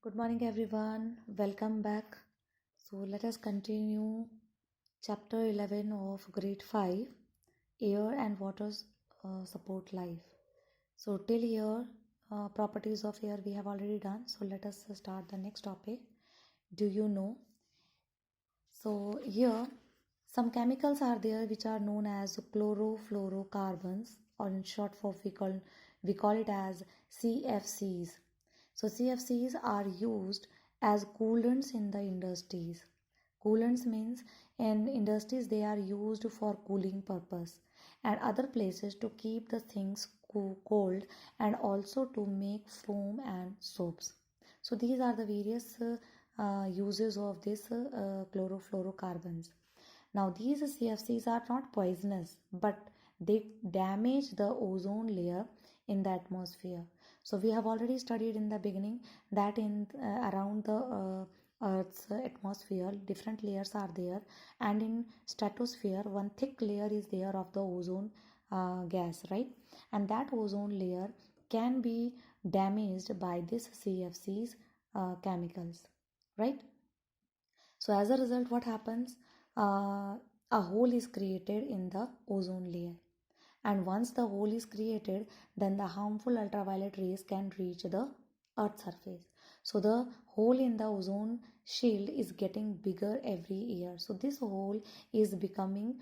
Good morning, everyone. Welcome back. So, let us continue chapter 11 of grade 5, Air and Water's Support Life. So, till here, properties of air we have already done. So, let us start the next topic. Do you know? So, here some chemicals are there which are known as chlorofluorocarbons, or in short for we call it as CFCs. So CFCs are used as coolants in the industries. Coolants means in industries they are used for cooling purpose, and other places to keep the things cold, and also to make foam and soaps. So these are the various uses of this chlorofluorocarbons. Now these CFCs are not poisonous, but they damage the ozone layer in the atmosphere. So we have already studied in the beginning that in around the Earth's atmosphere, different layers are there, and in stratosphere, one thick layer is there of the ozone gas, right? And that ozone layer can be damaged by this CFCs chemicals, right? So as a result, what happens? A hole is created in the ozone layer, and once the hole is created, then the harmful ultraviolet rays can reach the earth's surface. So the hole in the ozone shield is getting bigger every year. So this hole is becoming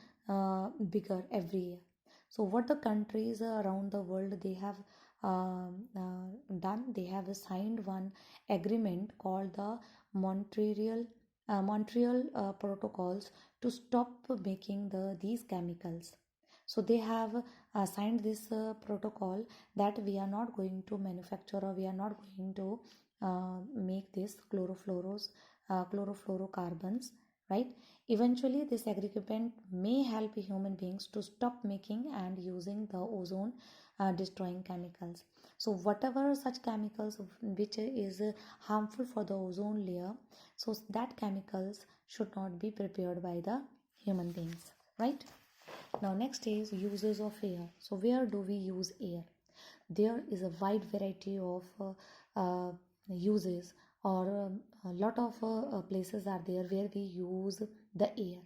bigger every year. So what the countries around the world they have done, they have signed one agreement called the Montreal protocols to stop making these chemicals. So they have signed this protocol that we are not going to manufacture, or we are not going to make this chlorofluorocarbons, right? Eventually this agreement may help human beings to stop making and using the ozone destroying chemicals. So whatever such chemicals which is harmful for the ozone layer, so that chemicals should not be prepared by the human beings, right? Now next is uses of air. So where do we use air? There is a wide variety of uses, or a lot of places are there where we use the air.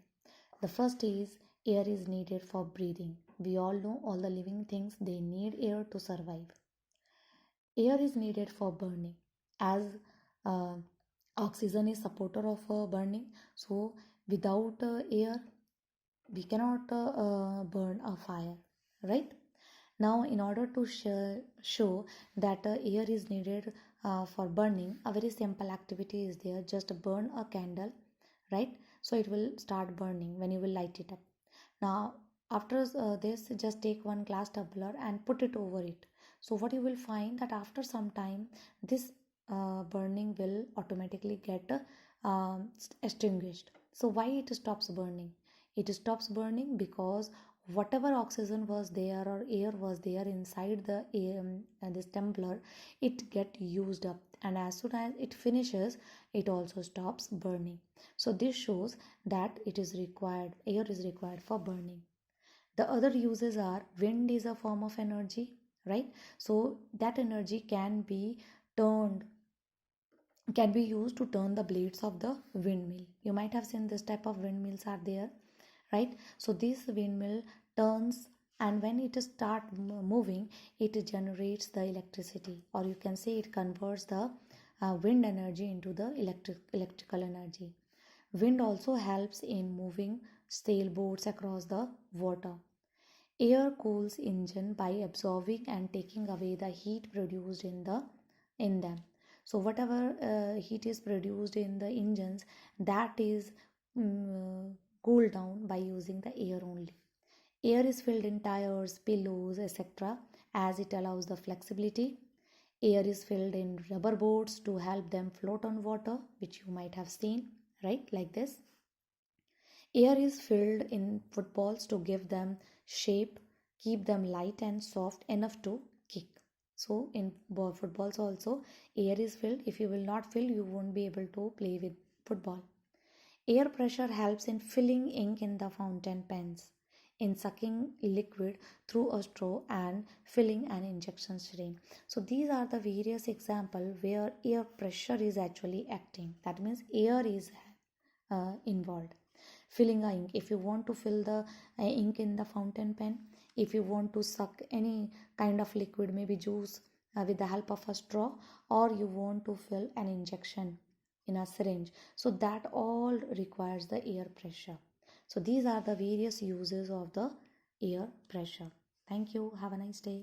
The first is air is needed for breathing. We all know all the living things they need air to survive. Air is needed for burning, as uh, oxygen is supporter of burning. So without air we cannot burn a fire, right? Now in order to show that air is needed for burning, a very simple activity is there. Just burn a candle, right? So it will start burning when you will light it up. Now after this, just take one glass tumbler and put it over it. So what you will find that after some time this burning will automatically get extinguished. So why it stops burning? It stops burning because whatever oxygen was there or air was there inside the this tumbler, it get used up, and as soon as it finishes, it also stops burning. So this shows that it is required, air is required for burning. The other uses are wind is a form of energy, right? So that energy turned can be used to turn the blades of the windmill. You might have seen this type of windmills are there, right? So this windmill turns, and when it start moving, it generates the electricity, or you can say it converts the wind energy into the electrical energy. Wind also helps in moving sailboats across the water. Air cools engine by absorbing and taking away the heat produced in them. So whatever heat is produced in the engines, that is cooled down by using the air only. Air is filled in tires, pillows, etc., as it allows the flexibility. Air is filled in rubber boats to help them float on water, which you might have seen, right? Like this. Air is filled in footballs to give them shape, keep them light and soft enough to kick. So in footballs also, air is filled. If you will not fill, you won't be able to play with football. Air pressure helps in filling ink in the fountain pens. in sucking liquid through a straw and filling an injection syringe. So these are the various examples where air pressure is actually acting. That means air is involved. Filling a ink, if you want to fill the ink in the fountain pen, if you want to suck any kind of liquid, maybe juice, with the help of a straw, or you want to fill an injection in a syringe, so that all requires the air pressure. So these are the various uses of the air pressure. Thank you. Have a nice day.